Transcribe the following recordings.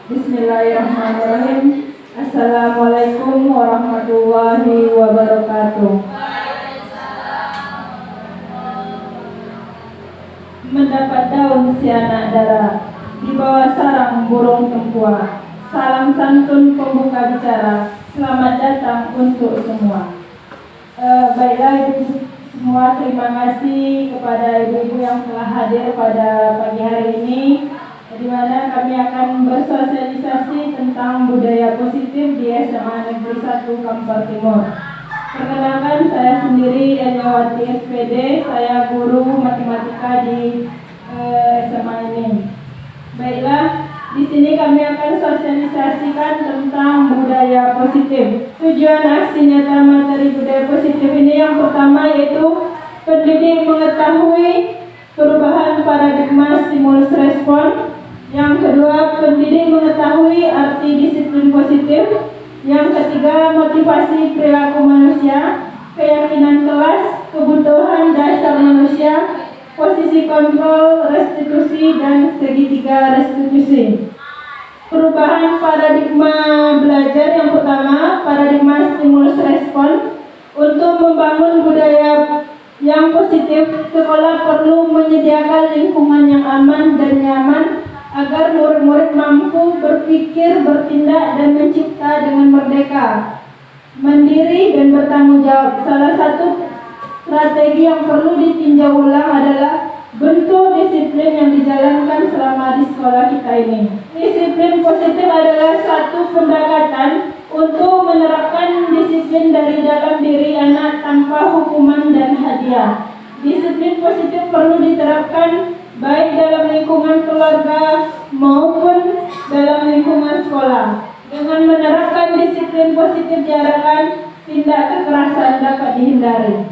Bismillahirrahmanirrahim. Assalamualaikum warahmatullahi wabarakatuh. Mendapat daun si anak dara, di bawah sarang burung tempua. Salam santun pembuka bicara, selamat datang untuk semua. Baiklah ibu semua, terima kasih kepada ibu-ibu yang telah hadir pada pagi hari ini, di mana kami akan bersosialisasi tentang budaya positif di SMA Negeri 1 Kampar Timur. Perkenalkan, saya sendiri Eliawati SPD, saya guru matematika di SMA ini. Baiklah, di sini kami akan sosialisasikan tentang budaya positif. Tujuan aksi nyata materi budaya positif ini yang pertama yaitu pendidik mengetahui perubahan paradigma stimulus respon. Yang kedua, pendidik mengetahui arti disiplin positif. Yang ketiga, motivasi perilaku manusia, keyakinan kelas, kebutuhan dasar manusia, posisi kontrol, restitusi, dan segitiga restitusi. Perubahan paradigma belajar yang pertama, paradigma stimulus respon. Untuk membangun budaya yang positif, sekolah perlu menyediakan lingkungan yang aman dan nyaman agar murid-murid mampu berpikir, bertindak, dan mencipta dengan merdeka, mandiri, dan bertanggung jawab. Salah satu strategi yang perlu ditinjau ulang adalah bentuk disiplin yang dijalankan selama di sekolah kita ini. Disiplin positif adalah satu pendekatan untuk menerapkan disiplin dari dalam diri anak tanpa hukuman dan hadiah. Disiplin positif perlu diterapkan baik dalam lingkungan keluarga maupun dalam lingkungan sekolah. Dengan menerapkan disiplin positif diharapkan tindak kekerasan dapat dihindari.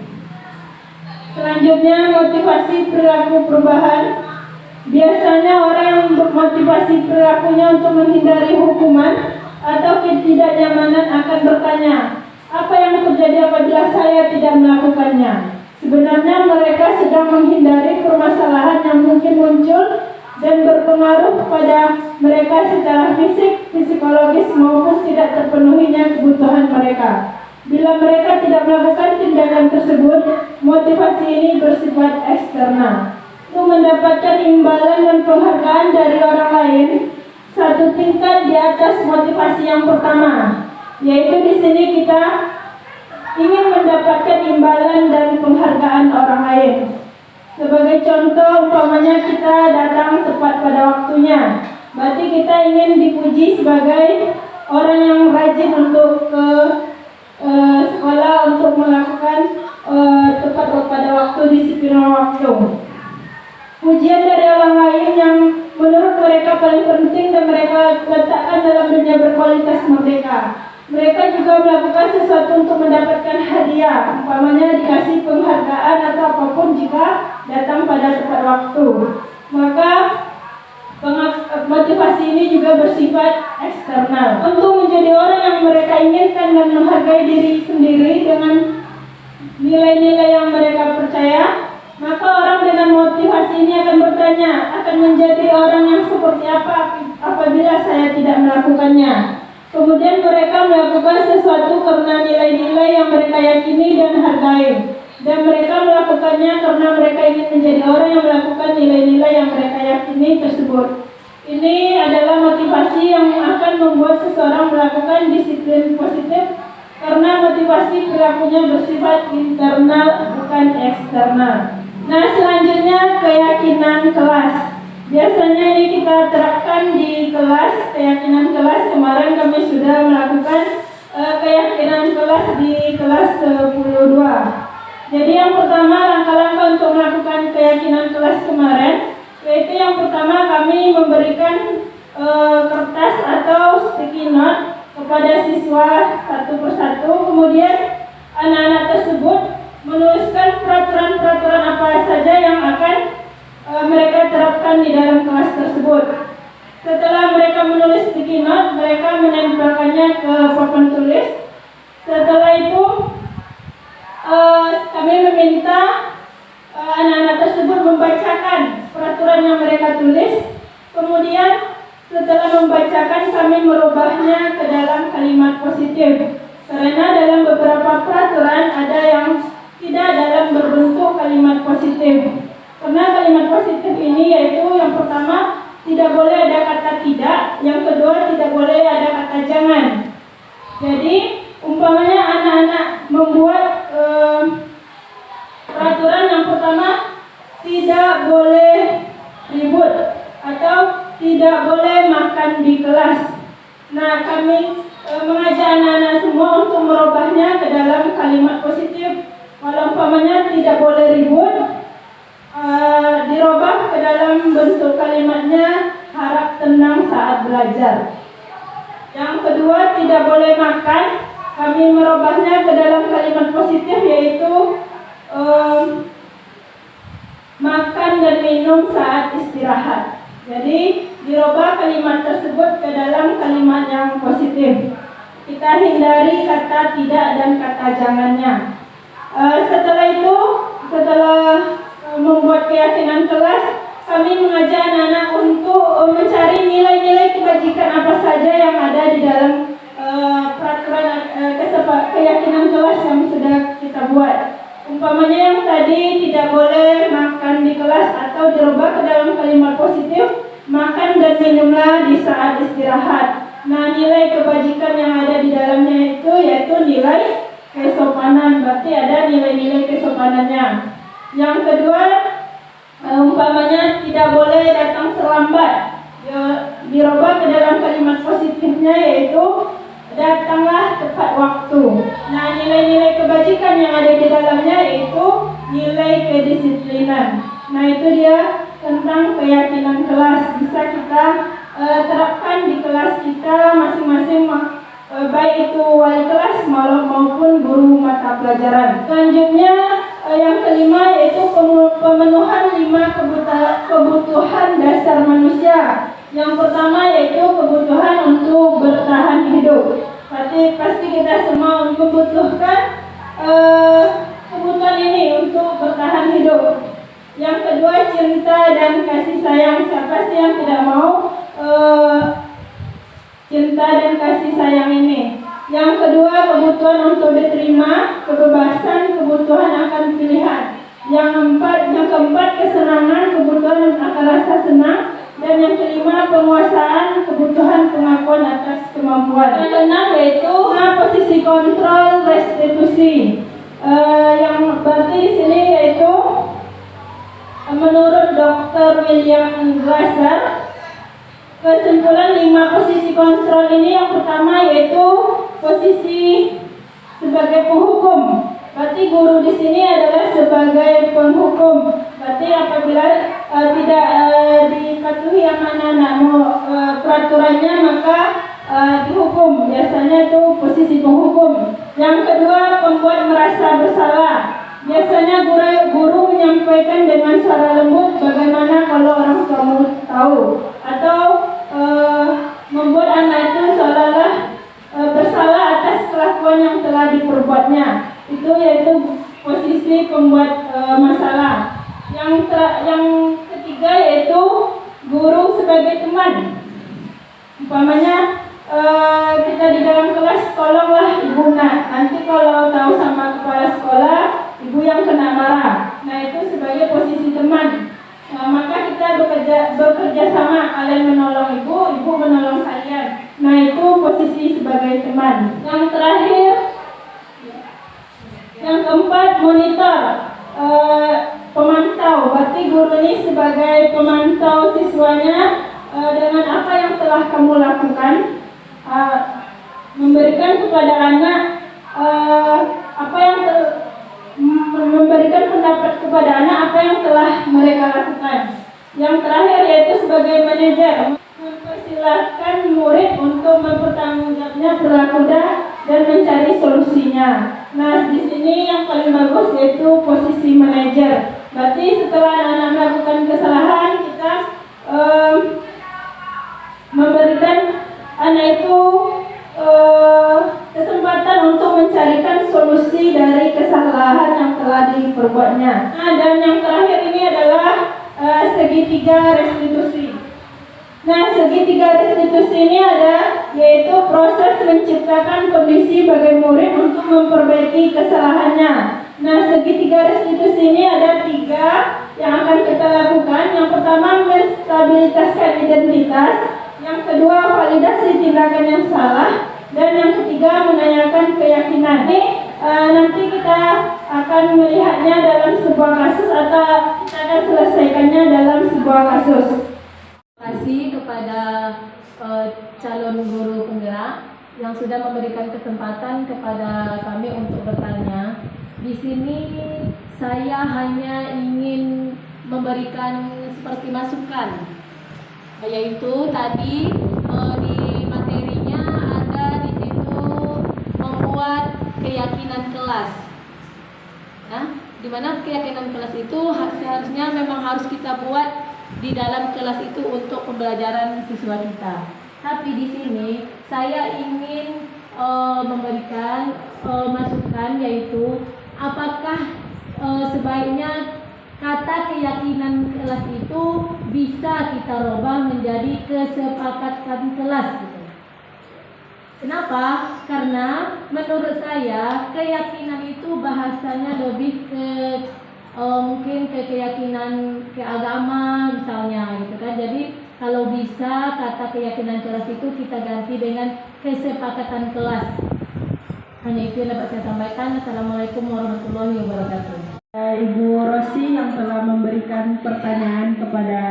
Selanjutnya, motivasi perilaku perubahan. Biasanya orang yang motivasi perilakunya untuk menghindari hukuman atau ketidaknyamanan akan bertanya, apa yang terjadi apabila saya tidak melakukannya? Sebenarnya mereka sedang menghindari permasalahan yang mungkin muncul dan berpengaruh pada mereka secara fisik, psikologis maupun tidak terpenuhinya kebutuhan mereka. Bila mereka tidak melakukan tindakan tersebut, motivasi ini bersifat eksternal. Untuk mendapatkan imbalan dan penghargaan dari orang lain, satu tingkat di atas motivasi yang pertama, yaitu di sini kita ingin mendapatkan imbalan dan penghargaan orang lain. Sebagai contoh, umpamanya kita datang tepat pada waktunya, berarti kita ingin dipuji sebagai orang yang rajin untuk ke sekolah, untuk melakukan tepat pada waktu, disiplin waktu. Pujian dari orang lain yang menurut mereka paling penting dan mereka letakkan dalam dunia berkualitas merdeka. Mereka juga melakukan sesuatu untuk mendapatkan hadiah, umpamanya dikasih penghargaan atau apapun jika datang pada tepat waktu. Maka motivasi ini juga bersifat eksternal. Untuk menjadi orang yang mereka inginkan dan menghargai diri sendiri dengan nilai-nilai yang mereka percaya, maka orang dengan motivasi ini akan bertanya, akan menjadi orang yang seperti apa apabila saya tidak melakukannya. Kemudian mereka melakukan sesuatu karena nilai-nilai yang mereka yakini dan hargai, dan mereka melakukannya karena mereka ingin menjadi orang yang melakukan nilai-nilai yang mereka yakini tersebut. Ini adalah motivasi yang akan membuat seseorang melakukan disiplin positif, karena motivasi perilakunya bersifat internal bukan eksternal. Nah, selanjutnya keyakinan kelas. Biasanya ini kita terapkan di kelas, keyakinan kelas. Kemarin kami sudah melakukan keyakinan kelas di kelas 12. Jadi yang pertama, langkah-langkah untuk melakukan keyakinan kelas kemarin, yaitu yang pertama kami memberikan kertas atau sticky note kepada siswa satu persatu. Kemudian anak-anak tersebut menuliskan peraturan-peraturan apa saja yang akan mereka terapkan di dalam kelas tersebut. Setelah mereka menulis sticky note, mereka menempelkannya ke papan tulis. Setelah itu kami meminta anak-anak tersebut membacakan peraturan yang mereka tulis. Kemudian Setelah membacakan, kami merubahnya ke dalam kalimat positif. Karena dalam beberapa peraturan ada yang tidak dalam berbentuk kalimat positif. Karena kalimat positif ini yaitu yang pertama, tidak boleh ada kata tidak, yang kedua tidak boleh ada kata jangan. Jadi umpamanya anak-anak membuat peraturan yang pertama, tidak boleh ribut atau tidak boleh makan di kelas. Nah, kami mengajak anak-anak semua untuk merubahnya ke dalam kalimat positif. Kalau umpamanya tidak boleh ribut, dirubah ke dalam bentuk kalimatnya harap tenang saat belajar. Yang kedua, tidak boleh makan, kami merubahnya ke dalam kalimat positif, yaitu makan dan minum saat istirahat. Jadi dirubah kalimat tersebut ke dalam kalimat yang positif. Kita hindari kata tidak dan kata jangannya. Setelah itu, setelah membuat keyakinan kelas, kami mengajak anak-anak untuk mencari nilai-nilai kebajikan apa saja yang ada di dalam peraturan keyakinan kelas yang sudah kita buat. Umpamanya yang tadi tidak boleh makan di kelas atau dirubah ke dalam kalimat positif, makan dan minumlah di saat istirahat. Nah, nilai kebajikan yang ada di dalamnya itu yaitu nilai kesopanan, berarti ada nilai-nilai kesopanannya. Yang kedua, umpamanya tidak boleh datang terlambat, dirubah ke dalam kalimat positifnya yaitu datanglah tepat waktu. Nah, nilai-nilai kebajikan yang ada di dalamnya yaitu nilai kedisiplinan. Nah, itu dia tentang keyakinan kelas. Bisa kita terapkan di kelas kita masing-masing, baik itu wali kelas maupun guru mata pelajaran. Selanjutnya yang kelima yaitu pemenuhan 5 kebutuhan dasar manusia. Yang pertama yaitu kebutuhan untuk bertahan hidup. Pasti kita semua membutuhkan kebutuhan ini untuk bertahan hidup. Yang kedua, cinta dan kasih sayang. Siapa sih yang tidak mau cinta dan kasih sayang ini? Yang kedua, kebutuhan untuk diterima, kebebasan, kebutuhan akan pilihan. Yang keempat, kesenangan, kebutuhan akan rasa senang. Dan yang kelima, penguasaan, kebutuhan pengakuan atas kemampuan. Yang keenam yaitu posisi kontrol restitusi. Yang berarti di sini yaitu menurut Dr. William Glasser, kesimpulan 5 posisi kontrol ini yang pertama yaitu posisi sebagai penghukum. Berarti guru di sini adalah sebagai penghukum. Berarti apabila tidak dipatuhi anak-anak peraturannya maka dihukum. Biasanya itu posisi penghukum. Yang kedua, pembuat merasa bersalah. Biasanya guru menyampaikan dengan suara lembut, bagaimana kalau orang tuamu tahu, atau membuat anak itu seolah-olah bersalah atas kelakuan yang telah diperbuatnya. Itu yaitu posisi pembuat masalah. Yang ketiga yaitu guru sebagai teman. Umpamanya kita di dalam kelas, tolonglah ibu nak, nanti kalau tahu sama kepala sekolah, ibu yang kena marah. Nah, itu sebagai posisi teman. Maka kita bekerja sama, kalian menolong ibu, ibu menolong kalian. Nah, itu posisi sebagai teman. Yang terakhir, yang keempat, monitor, pemantau. Berarti guru ini sebagai pemantau siswanya dengan apa yang telah kamu lakukan, memberikan kepada anak memberikan pendapat kepada anak apa yang telah mereka lakukan. Yang terakhir yaitu sebagai manajer, mempersilahkan murid untuk mempertanggungjawabnya perilaku dan mencari solusinya. Nah, di sini yang paling bagus yaitu posisi manajer. Berarti setelah anak-anak melakukan kesalahan, kita memberikan anak itu kesempatan untuk mencarikan solusi dari kesalahan yang telah diperbuatnya. Nah, dan yang terakhir ini adalah segitiga restitusi. Nah, segitiga restitusi ini ada, yaitu proses menciptakan kondisi bagi murid untuk memperbaiki kesalahannya. Nah, segitiga restitusi ini ada 3 yang akan kita lakukan. Yang pertama, menstabilitaskan identitas. Yang kedua, validasi tindakan yang salah. Dan yang ketiga, menanyakan keyakinan. Ini nanti kita akan melihatnya dalam sebuah kasus atau kita akan selesaikannya dalam sebuah kasus. Terima kasih kepada calon guru penggerak yang sudah memberikan kesempatan kepada kami untuk bertanya. Di sini saya hanya ingin memberikan seperti masukan, yaitu tadi di materinya ada di situ membuat keyakinan kelas. Nah, di mana keyakinan kelas itu seharusnya memang harus kita buat di dalam kelas itu untuk pembelajaran siswa kita. Tapi di sini saya ingin memberikan masukan, yaitu apakah sebaiknya kata keyakinan kelas itu bisa kita rubah menjadi kesepakatan kelas gitu. Kenapa? Karena menurut saya keyakinan itu bahasanya lebih ke mungkin ke keyakinan ke agama misalnya gitu kan. Jadi kalau bisa kata keyakinan kelas itu kita ganti dengan kesepakatan kelas. Hanya itu yang dapat saya sampaikan. Assalamualaikum warahmatullahi wabarakatuh. Ibu Rosi yang telah memberikan pertanyaan kepada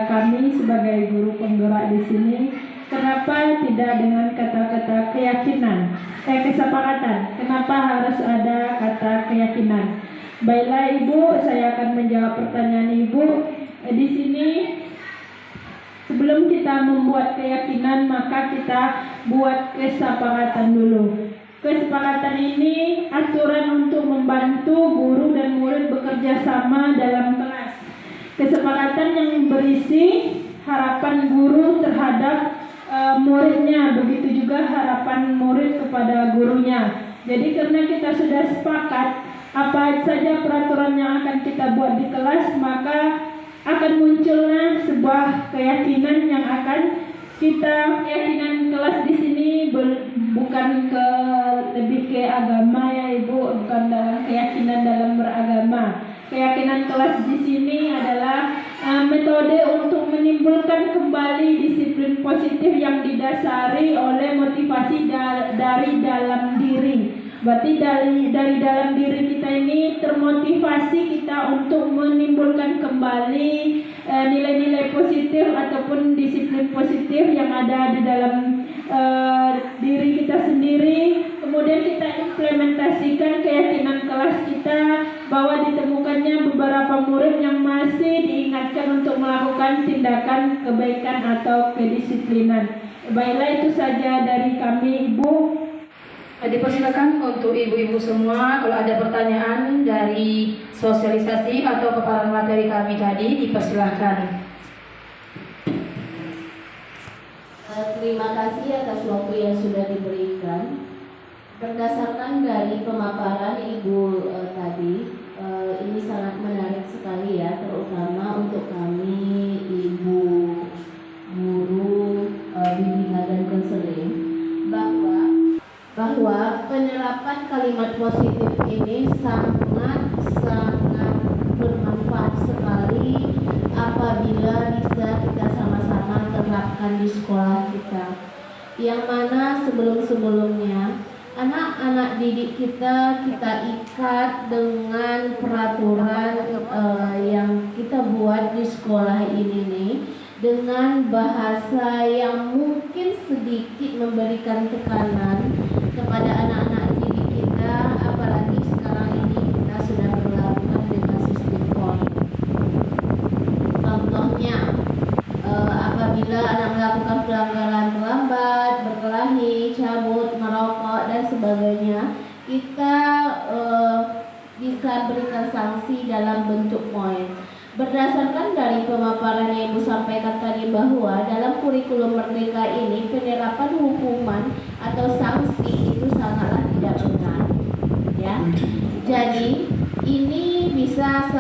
kami sebagai guru penggerak di sini. Kenapa tidak dengan kata-kata keyakinan? Kesepakatan. Kenapa harus ada kata keyakinan? Baiklah Ibu, saya akan menjawab pertanyaan Ibu. Di sini sebelum kita membuat keyakinan, maka kita buat kesepakatan dulu. Kesepakatan ini aturan untuk membantu guru dan murid bekerja sama dalam kelas. Kesepakatan yang berisi harapan guru terhadap muridnya, begitu juga harapan murid kepada gurunya. Jadi karena kita sudah sepakat apa saja peraturan yang akan kita buat di kelas, maka akan munculnya sebuah keyakinan yang akan kita, keyakinan kelas di sini bukan ke lebih ke agama ya Ibu, bukan dalam keyakinan dalam beragama. Keyakinan kelas di sini adalah metode untuk menimbulkan kembali disiplin positif yang didasari oleh motivasi dari dalam diri. Berarti dari dalam diri kita ini termotivasi kita untuk menimbulkan kembali nilai-nilai positif ataupun disiplin positif yang ada di dalam diri kita sendiri. Kemudian kita implementasikan keyakinan kelas kita bahwa ditemukannya beberapa murid yang masih diingatkan untuk melakukan tindakan kebaikan atau kedisiplinan. Baiklah, itu saja dari kami Ibu. Dipersilakan untuk ibu-ibu semua kalau ada pertanyaan dari sosialisasi atau paparan materi kami tadi, dipersilakan. Terima kasih atas waktu yang sudah diberikan. Berdasarkan dari pemaparan Ibu tadi, ini sangat menarik sekali ya, terutama untuk kami Ibu guru bimbingan dan konseling, bahwa penerapan kalimat positif ini sangat bermanfaat sekali apabila bisa kita sama-sama terapkan di sekolah kita, yang mana sebelum-sebelumnya anak-anak didik kita ikat dengan peraturan yang kita buat di sekolah ini nih, dengan bahasa yang mungkin sedikit memberikan tekanan kepada anak-anak didik kita, apalagi sekarang ini kita sudah berlakukan dengan sistem poin. Contohnya, apabila anak melakukan pelanggaran terlambat, berkelahi, cabut, merokok dan sebagainya, kita bisa berikan sanksi dalam bentuk poin. Berdasarkan dari pemaparan yang Ibu sampaikan tadi bahwa dalam kurikulum Merdeka ini penerapan hukuman atau sanksi itu sangatlah tidak benar, ya. Jadi ini bisa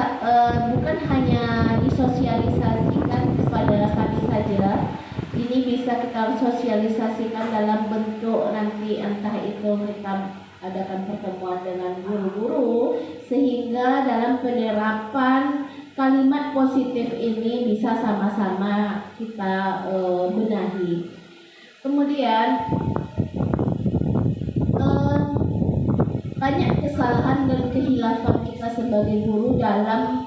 bukan hanya disosialisasikan kepada kami saja. Ini bisa kita sosialisasikan dalam bentuk nanti entah itu kita adakan pertemuan dengan guru-guru, sehingga dalam penerapan kalimat positif ini bisa sama-sama kita benahi. Kemudian banyak kesalahan dan kehilafan kita sebagai guru dalam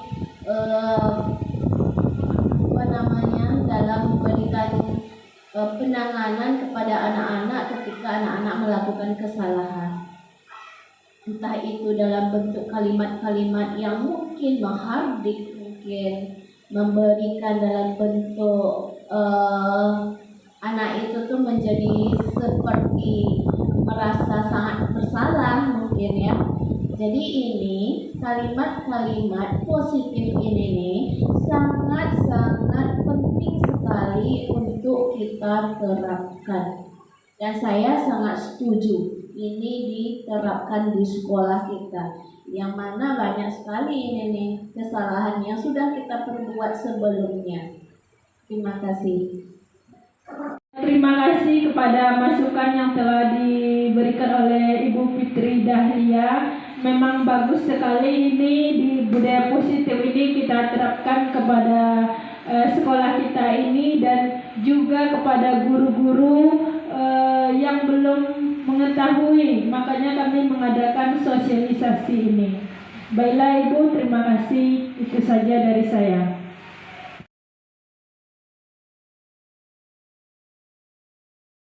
dalam memberikan penanganan kepada anak-anak ketika anak-anak melakukan kesalahan. Entah itu dalam bentuk kalimat-kalimat yang mungkin menghardik, mungkin memberikan dalam bentuk anak itu tuh menjadi seperti merasa sangat bersalah mungkin ya. Jadi ini kalimat-kalimat positif ini nih sangat-sangat penting sekali untuk kita terapkan. Dan saya sangat setuju ini diterapkan di sekolah kita. Yang mana banyak sekali ini nih kesalahan yang sudah kita perbuat sebelumnya. Terima kasih. Terima kasih kepada masukan yang telah diberikan oleh Ibu Fitri Dahlia. Memang bagus sekali ini di budaya positif ini kita terapkan kepada sekolah kita ini dan juga kepada guru-guru yang belum mengetahui. Makanya kami mengadakan sosialisasi ini. Baiklah Ibu, terima kasih. Itu saja dari saya.